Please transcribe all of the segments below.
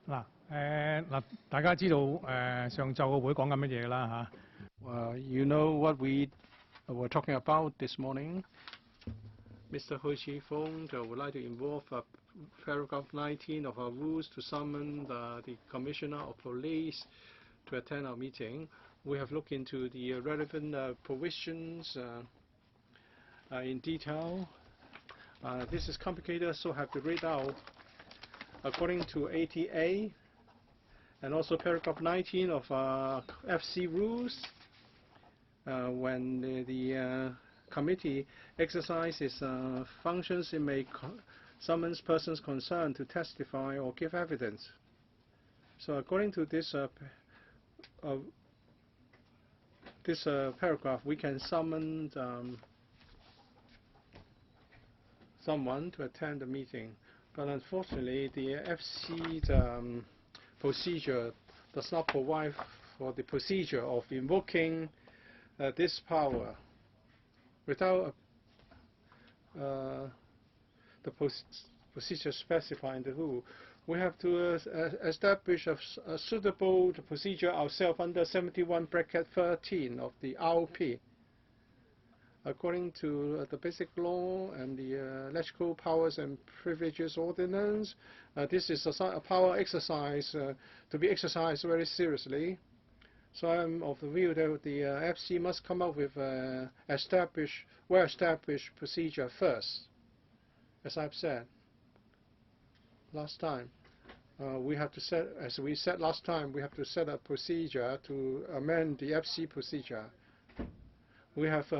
大家知道上晝個會講緊乜嘢啦嚇。You know what we were talking about this morning. Mr. Ho Chi-fung would like to involve paragraph 19 of our rules to summon the Commissioner of Police to attend our meeting. We have looked into the relevant provisions in detail. This is complicated, so I have to read out. According to ATA and also paragraph 19 of FC rules, when the committee exercises functions, it may summons persons concerned to testify or give evidence. So according to this paragraph, we can summon someone to attend the meeting. But unfortunately, the FC's procedure does not provide for the procedure of invoking this power without the procedure specified in the rule. We have to establish a suitable procedure ourselves under 71(13) of the ROP. According to the Basic Law and the LegCo Powers and Privileges Ordinance, this is a power exercise to be exercised very seriously. So I'm of the view that the FC must come up with well-established procedure first. As I've said last time, we have to set, as we said last time, we have to set a procedure to amend the FC procedure. We have 3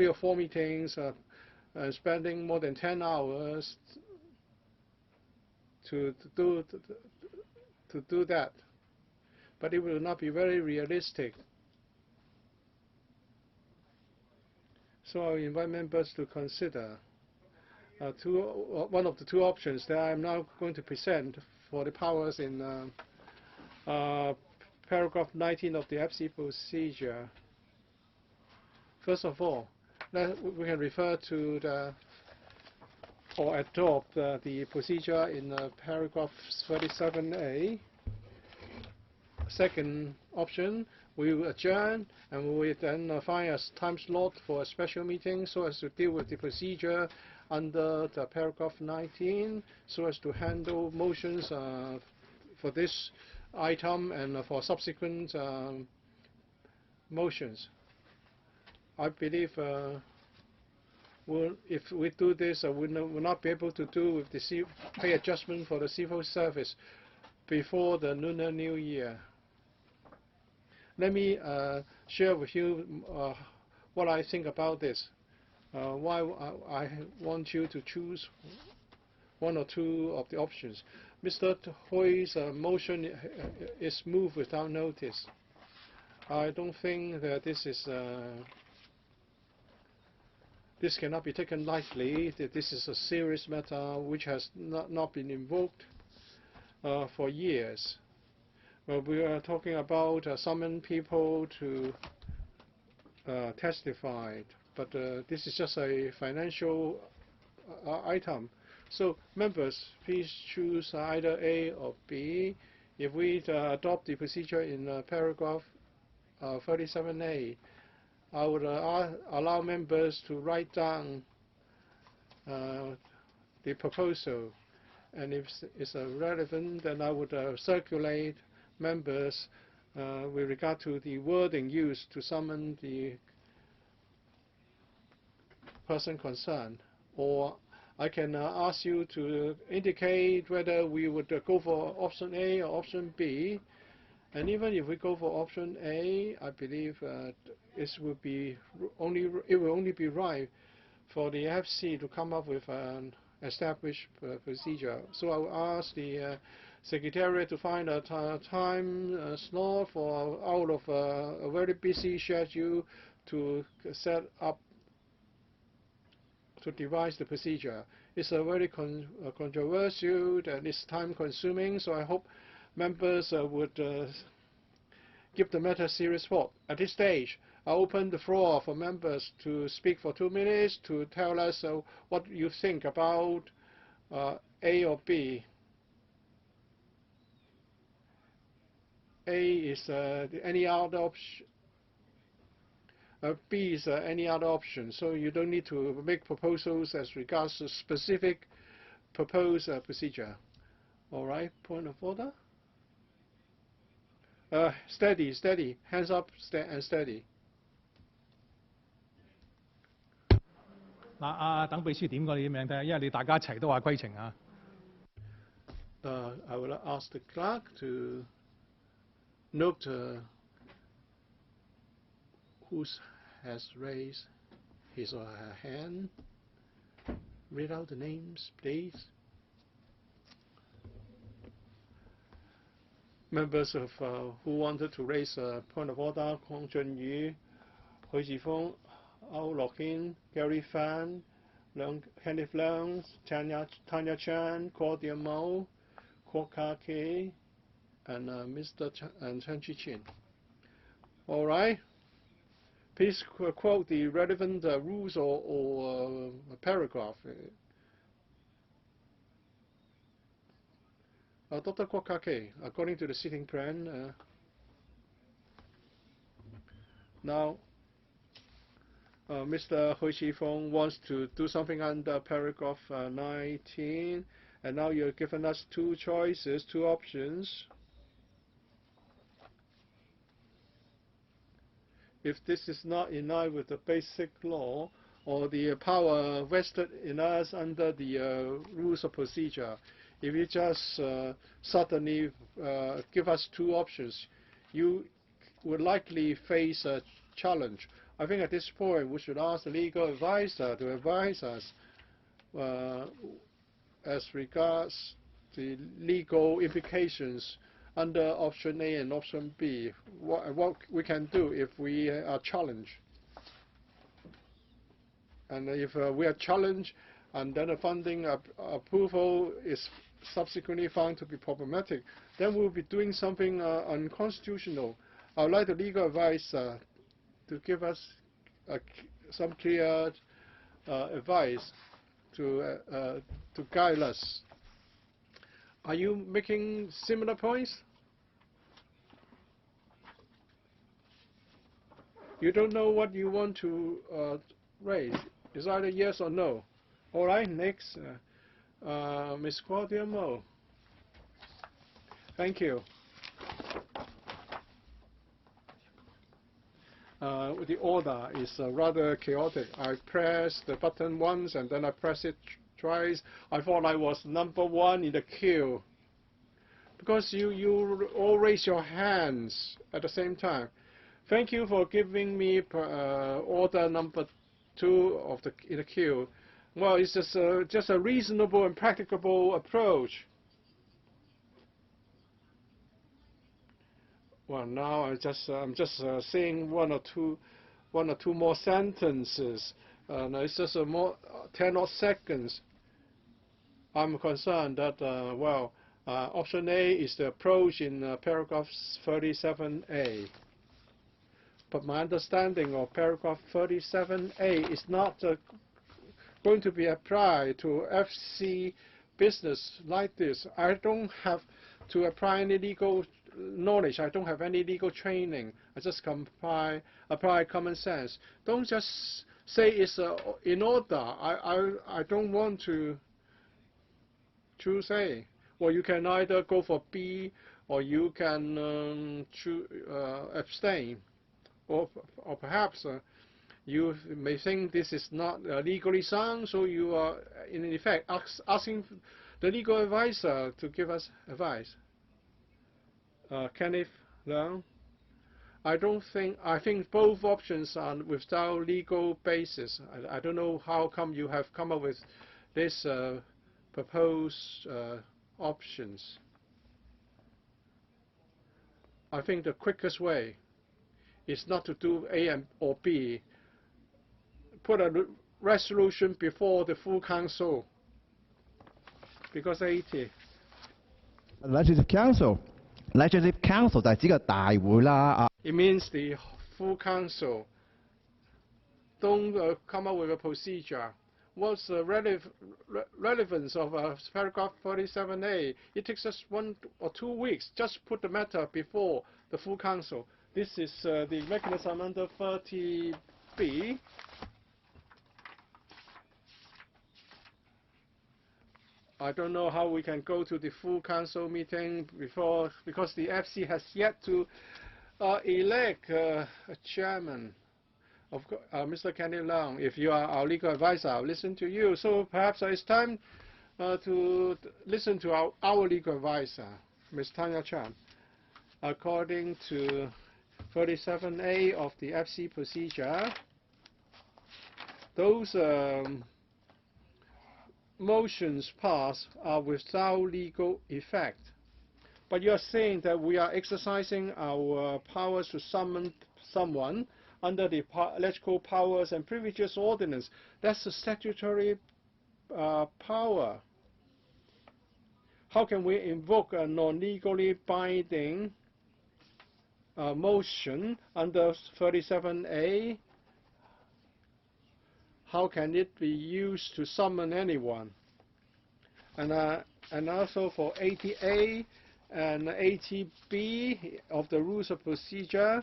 or 4 meetings, spending more than 10 hours to do that. But it will not be very realistic. So I invite members to consider one of the 2 options that I am now going to present for the powers in paragraph 19 of the FC procedure. First of all, we can refer to or adopt the procedure in paragraph 37A. Second option, we will adjourn and we will then find a time slot for a special meeting so as to deal with the procedure under the paragraph 19, so as to handle motions for this item and for subsequent motions. I believe if we do this, we will not be able to do with the pay adjustment for the civil service before the Lunar New Year. Let me share with you what I think about this. Why I want you to choose 1 or 2 of the options. Mr. Hoi's motion is moved without notice. I don't think that this cannot be taken lightly. That this is a serious matter which has not been invoked for years. Well, we are talking about summon people to testify, but this is just a financial item. So members, please choose either A or B. If we adopt the procedure in paragraph 37A, I would allow members to write down the proposal, and if it's relevant, then I would circulate members with regard to the wording used to summon the person concerned. Or I can ask you to indicate whether we would go for option A or option B. And even if we go for option A, I believe it will only be right for the FC to come up with an established procedure. So I will ask the Secretariat to find a time slot for out of a very busy schedule to set up, to devise the procedure. It's a very controversial and it's time-consuming, so I hope members would give the matter serious thought. At this stage, I open the floor for members to speak for 2 minutes to tell us what you think about A or B. A is any other option. B is any other option. So you don't need to make proposals as regards to specific proposed procedure. All right. Point of order. Steady, steady. Hands up and steady. 嗱，等秘書點過你啲名睇下，因為你大家一齊都話規程啊。I will ask the clerk to note who has raised his or her hand. Read out the names, please. Members of who wanted to raise a point of order: Kong Junyu, Hui Jifeng, Au Lokin, Gary Fan, Kenneth Leung, Tanya Chan, Claudia Mao, Kwok Kake, and Mr. Chen Chi-chin. All right. Please quote the relevant rules or paragraph. Dr. Kwok Kake, according to the sitting plan, now Mr. Hui Jifeng wants to do something under paragraph 19, and now you're given us two choices, two options. If this is not in line with the basic law or the power vested in us under the rules of procedure, if you just suddenly give us two options, you would likely face a challenge. I think at this point we should ask the legal advisor to advise us as regards the legal implications under option A and option B, what we can do if we are challenged. And if we are challenged and then the funding approval is subsequently found to be problematic, then we'll be doing something unconstitutional. I would like the legal advice to give us some clear advice to guide us. Are you making similar points? You don't know what you want to raise. It's either yes or no. All right, next, Ms. Claudia Mo. Thank you. The order is rather chaotic. I pressed the button once and then I pressed it twice. I thought I was number one in the queue because you all raise your hands at the same time. Thank you for giving me order number 2 in the queue. Well, it's just a reasonable and practicable approach. Well, now I'm just saying one or two more sentences. It's just more 10 odd seconds. I'm concerned that option A is the approach in paragraph 37A. But my understanding of paragraph 37A is not going to be applied to FC business like this. I don't have to apply any legal knowledge. I don't have any legal training. I just apply common sense. Don't just say it's in order. I don't want to say. Well, you can either go for B or you can abstain. Or perhaps you may think this is not legally sound, so you are in effect asking the legal advisor to give us advice. Kenneth Leung, I think both options are without legal basis. I don't know how come you have come up with this proposed options. I think the quickest way is not to do A or B. Put a resolution before the full council, because 80. Legislative Council 就係指個大會啦。It means the full council. Don't come up with a procedure. what's the relevance of paragraph 47A. It takes us 1 or 2 weeks. Just put the matter before the full council. This is the mechanism under 30B. I don't know how we can go to the full council meeting before, because the FC has yet to elect a chairman. Of Mr. Kenny Leung, if you are our legal advisor, I'll listen to you. So perhaps it's time to listen to our legal advisor, Ms. Tanya Chan. According to 37A of the FC procedure, those motions passed are without legal effect. But you're saying that we are exercising our powers to summon someone under the LegCo Powers and Privileges Ordinance. That's a statutory power. How can we invoke a non-legally binding motion under 37A? How can it be used to summon anyone? And also for 80A and 80B of the Rules of Procedure,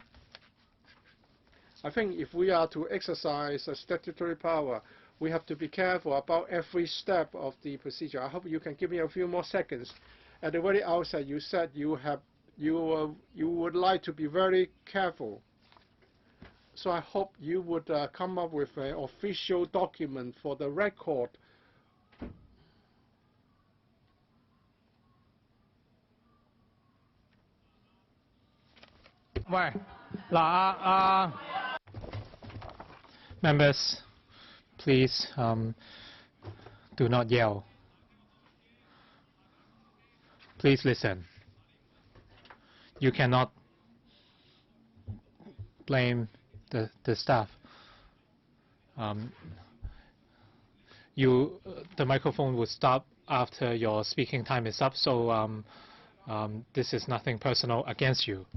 I think if we are to exercise a statutory power, we have to be careful about every step of the procedure. I hope you can give me a few more seconds. At the very outset, you said you would like to be very careful. So I hope you would come up with an official document for the record. Members, please do not yell. Please listen. You cannot blame the staff. The microphone will stop after your speaking time is up, so this is nothing personal against you.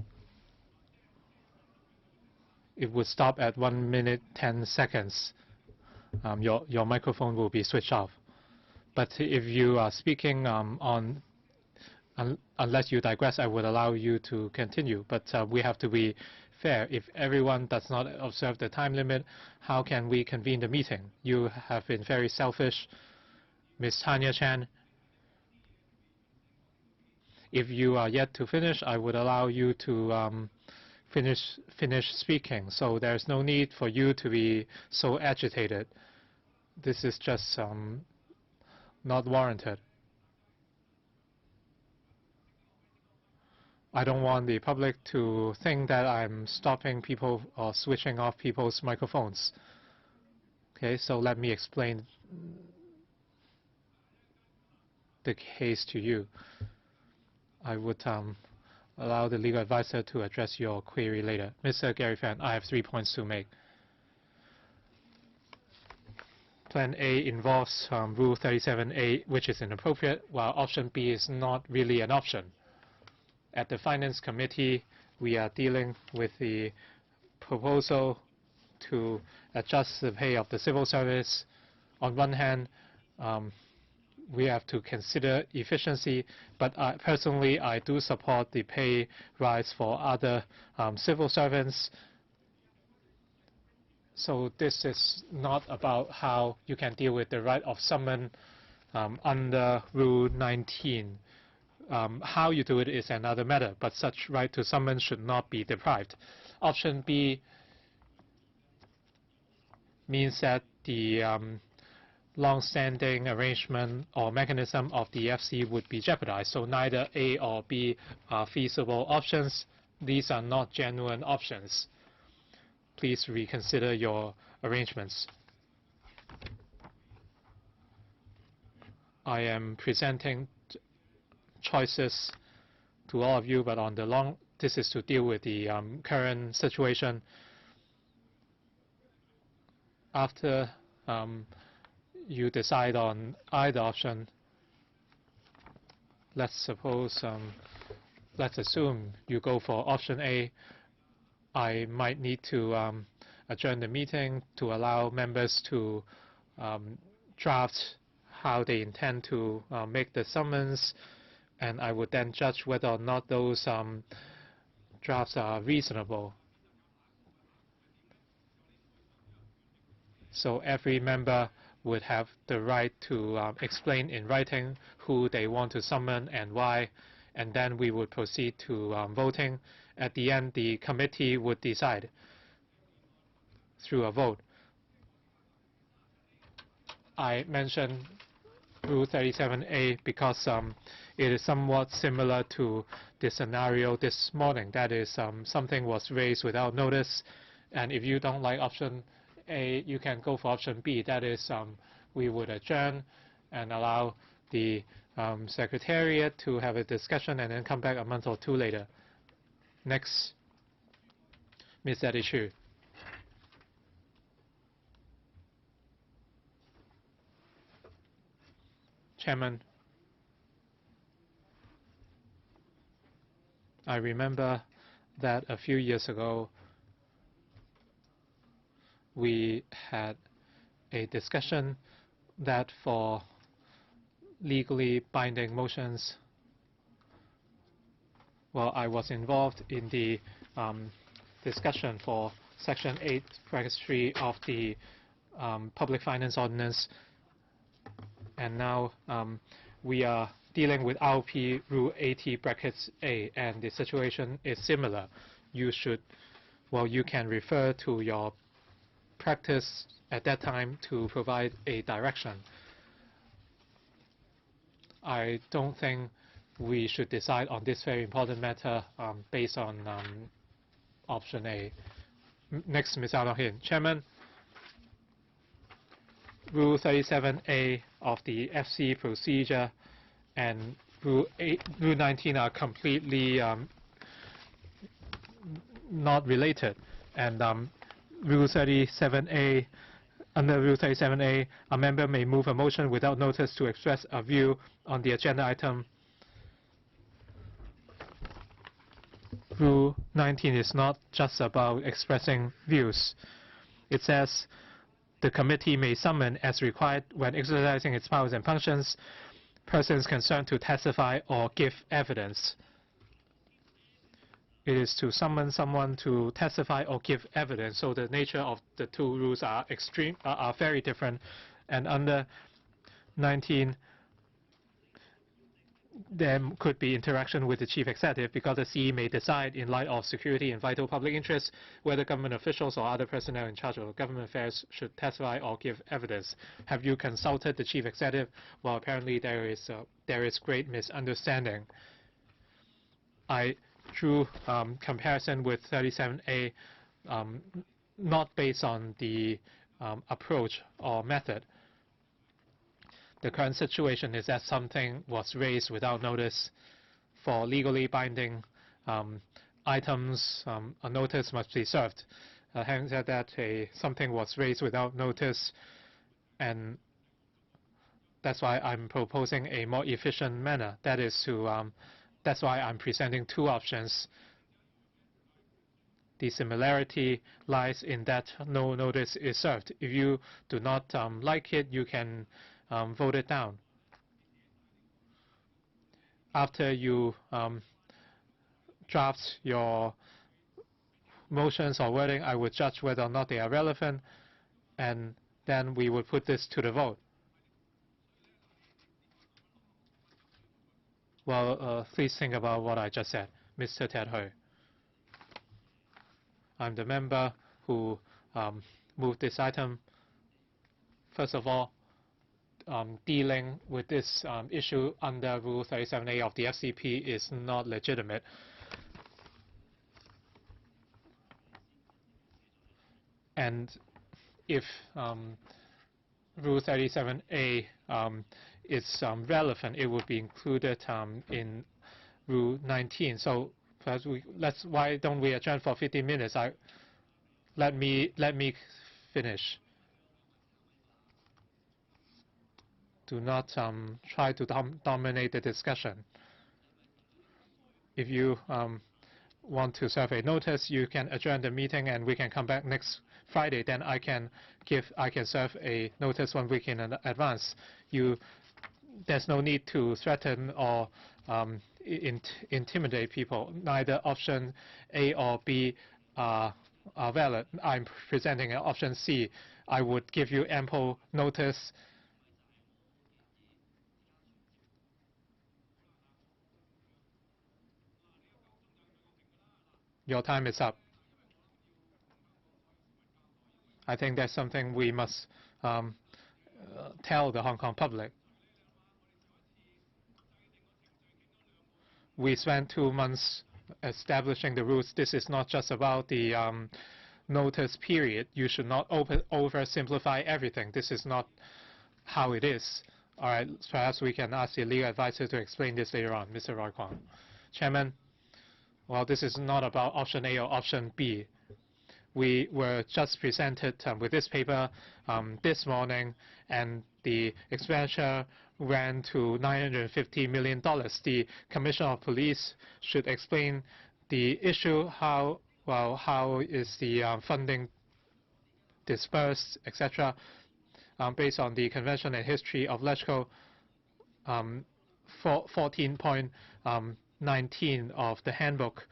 It would stop at 1 minute 10 seconds. Your microphone will be switched off. But if you are speaking unless you digress, I would allow you to continue. But we have to be fair. If everyone does not observe the time limit, how can we convene the meeting? You have been very selfish. Ms. Tanya Chan, if you are yet to finish, I would allow you to finish speaking. So there's no need for you to be so agitated. This is just not warranted. I don't want the public to think that I'm stopping people or switching off people's microphones. Okay, so let me explain the case to you. I would allow the legal advisor to address your query later. Mr. Gary Fan, I have 3 points to make. Plan A involves Rule 37A, which is inappropriate, while option B is not really an option. At the Finance Committee, we are dealing with the proposal to adjust the pay of the civil service. On one hand, we have to consider efficiency, but personally, I do support the pay rise for other civil servants. So this is not about how you can deal with the right of summon under Rule 19. How you do it is another matter, but such right to summon should not be deprived. Option B means that the long-standing arrangement or mechanism of the FC would be jeopardized. So neither A or B are feasible options. These are not genuine options. Please reconsider your arrangements. I am presenting choices to all of you, but on the long, this is to deal with the current situation. After you decide on either option, let's assume you go for option A. I might need to adjourn the meeting to allow members to draft how they intend to make the summons, and I would then judge whether or not those drafts are reasonable. So every member would have the right to explain in writing who they want to summon and why, and then we would proceed to voting. At the end, the committee would decide through a vote. I mentioned Rule 37A because it is somewhat similar to the scenario this morning. That is, something was raised without notice, and if you don't like option A, you can go for option B. That is, we would adjourn and allow the Secretariat to have a discussion and then come back a month or two later. Next, Ms. Eddie Chu. Chairman, I remember that a few years ago we had a discussion that for legally binding motions, well, I was involved in the discussion for Section 8(3) of the Public Finance Ordinance, and now we are dealing with RP Rule 80(a), and the situation is similar. You should, well, you can refer to your practice at that time to provide a direction. I don't think we should decide on this very important matter based on option A. Next, Ms. Alohin. Chairman, Rule 37A of the FC procedure and Rule 19 are completely not related. And Rule 37A, under Rule 37A, a member may move a motion without notice to express a view on the agenda item. Rule 19 is not just about expressing views. It says the committee may summon as required when exercising its powers and functions persons concerned to testify or give evidence. It is to summon someone to testify or give evidence. So the nature of the two rules are very different. And under 19, there could be interaction with the chief executive because the CE may decide in light of security and vital public interests whether government officials or other personnel in charge of government affairs should testify or give evidence. Have you consulted the chief executive? Well, apparently there is great misunderstanding. I drew comparison with 37A not based on the approach or method. The current situation is that something was raised without notice. For legally binding items, a notice must be served. Having said that, something was raised without notice, and that's why I'm proposing a more efficient manner. That is to, that's why I'm presenting two options. The similarity lies in that no notice is served. If you do not like it, you can vote it down. After you draft your motions or wording, I would judge whether or not they are relevant, and then we would put this to the vote. Well, please think about what I just said. Mr. Ted Hui. I'm the member who moved this item. First of all, dealing with this issue under Rule 37A of the FCP is not legitimate. And if Rule 37A is relevant, it would be included in Rule 19. So perhaps why don't we adjourn for 15 minutes? Let me finish. Do not try to dominate the discussion. If you want to serve a notice, you can adjourn the meeting and we can come back next Friday, then I can serve a notice 1 week in advance. There's no need to threaten or intimidate people. Neither option A or B are valid. I'm presenting an option C. I would give you ample notice. Your time is up. I think that's something we must tell the Hong Kong public. We spent 2 months establishing the rules. This is not just about the notice period. You should not oversimplify everything. This is not how it is. All right, perhaps we can ask the legal advisor to explain this later on. Mr. Roy Kwong. Chairman, well, this is not about option A or option B. We were just presented with this paper this morning, and the expenditure ran to $950 million. The Commissioner of Police should explain the issue, how is the funding dispersed, etc. Based on the convention and history of LegCo 14.19 of the handbook.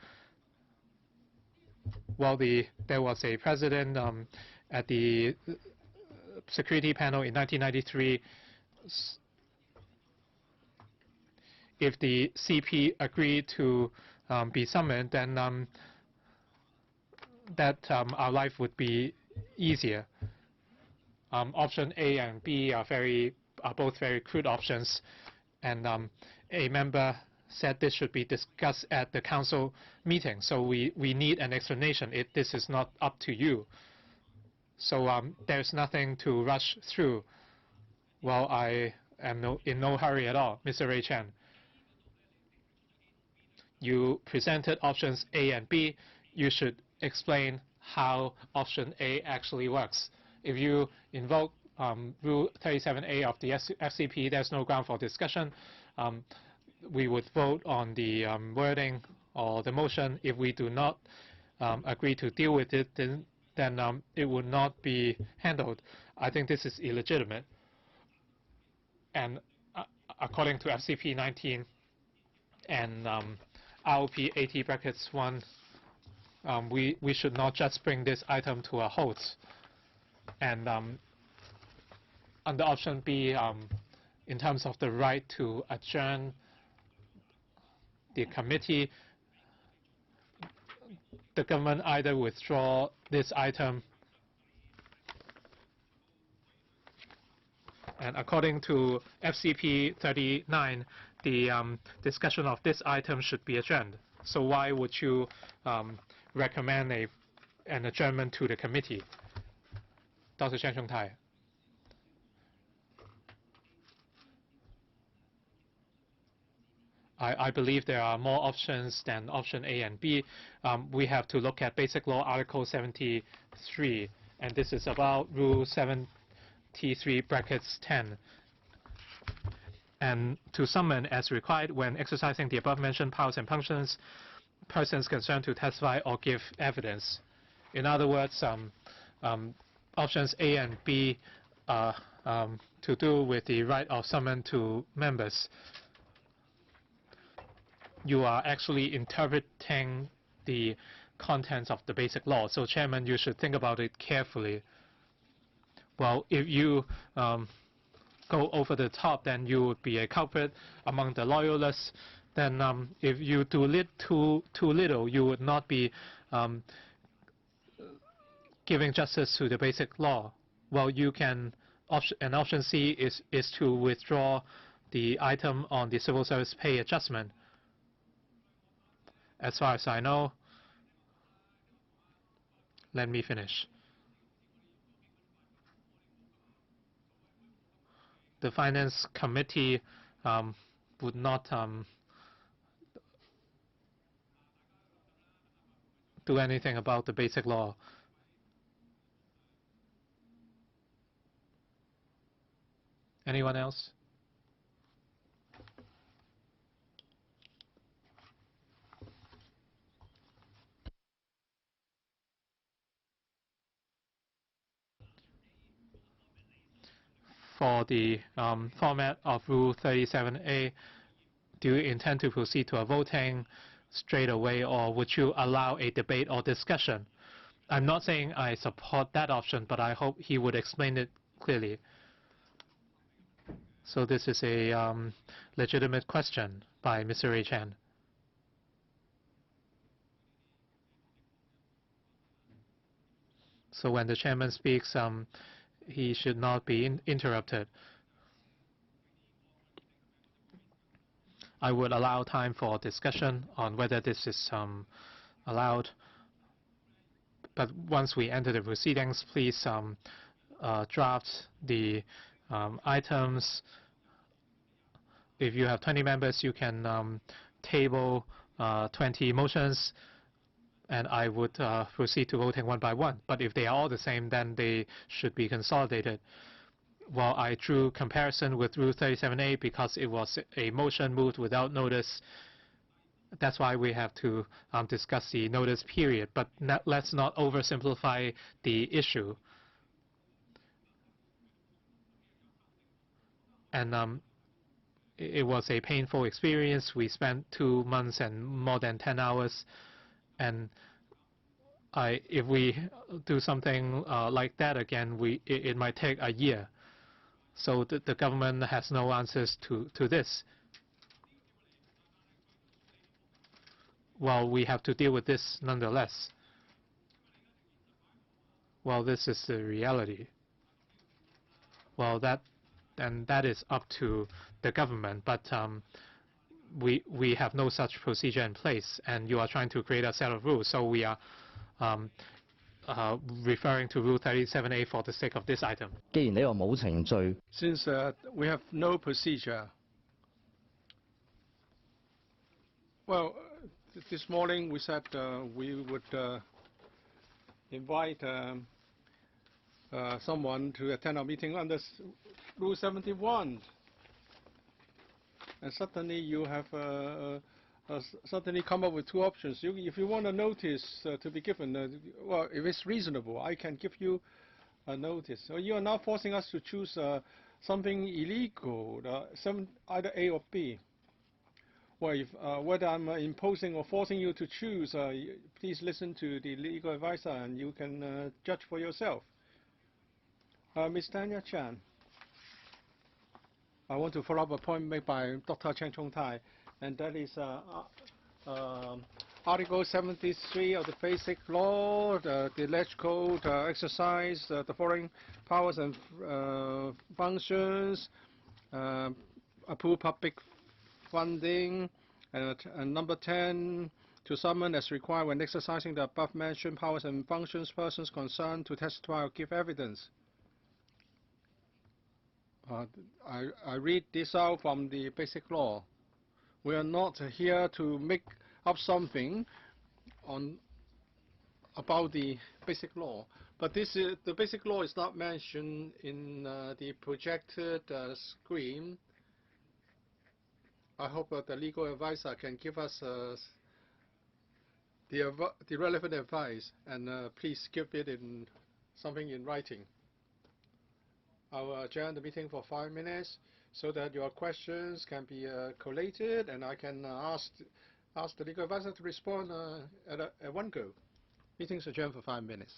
Well, there was a president at the security panel in 1993. If the CP agreed to be summoned, then our life would be easier. Option A and B are both very crude options, and a member said this should be discussed at the council meeting. So we need an explanation. This is not up to you. So there's nothing to rush through. Well, I am in no hurry at all. Mr. Ray Chan, you presented options A and B. You should explain how option A actually works. If you invoke Rule 37A of the FCP, there's no ground for discussion. We would vote on the wording or the motion. If we do not agree to deal with it, then it would not be handled. I think this is illegitimate. And according to FCP 19 and ROP 80(1), we should not just bring this item to a halt. And under option B, in terms of the right to adjourn the committee, the government either withdraw this item, and according to FCP 39, the discussion of this item should be adjourned. So why would you recommend an adjournment to the committee? Dr. Chen Xiongtai. I believe there are more options than option A and B. We have to look at Basic Law Article 73, and this is about Rule 73(10). And to summon as required when exercising the above-mentioned powers and functions, persons concerned to testify or give evidence. In other words, options A and B are to do with the right of summon to members. You are actually interpreting the contents of the basic law. So, Chairman, you should think about it carefully. Well, if you go over the top, then you would be a culprit among the loyalists. Then if you do too little, you would not be giving justice to the basic law. Well, you can, and option C is to withdraw the item on the civil service pay adjustment. As far as I know, let me finish. The Finance Committee would not do anything about the basic law. Anyone else? for the format of Rule 37A, do you intend to proceed to a voting straight away, or would you allow a debate or discussion? I'm not saying I support that option, but I hope he would explain it clearly. So this is a legitimate question by Mr. Ray Chan. So when the chairman speaks, he should not be interrupted. I would allow time for discussion on whether this is allowed. But once we enter the proceedings, please draft the items. If you have 20 members, you can table 20 motions, and I would proceed to voting one by one. But if they are all the same, then they should be consolidated. Well, I drew comparison with Rule 37A because it was a motion moved without notice. That's why we have to discuss the notice period. But let's not oversimplify the issue. And it was a painful experience. We spent 2 months and more than 10 hours. And if we do something like that again, it might take a year. So the government has no answers to this. Well, we have to deal with this nonetheless. Well, this is the reality. Well, that is up to the government, but we have no such procedure in place, and you are trying to create a set of rules. So we are referring to Rule 37A for the sake of this item. Since we have no procedure, well, this morning we said we would invite someone to attend our meeting under Rule 71. And suddenly you have suddenly come up with two options. If you want a notice to be given, well, if it's reasonable, I can give you a notice. So you are now forcing us to choose something illegal, either A or B. Well, if, whether I'm imposing or forcing you to choose, please listen to the legal advisor and you can judge for yourself. Ms. Tanya Chan, I want to follow up a point made by Dr. Cheng Chung Tai, and that is Article 73 of the Basic Law, the LegCo exercise the following powers and functions, approve public funding, and number 10, to summon as required when exercising the above-mentioned powers and functions persons concerned to testify or give evidence. I read this out from the Basic Law. We are not here to make up something about the Basic Law, but the Basic Law is not mentioned in the projected screen. I hope that the legal advisor can give us the relevant advice, and please give it in something in writing. I will adjourn the meeting for 5 minutes so that your questions can be collated, and I can ask the legal advisor to respond at one go. Meeting's adjourned for 5 minutes.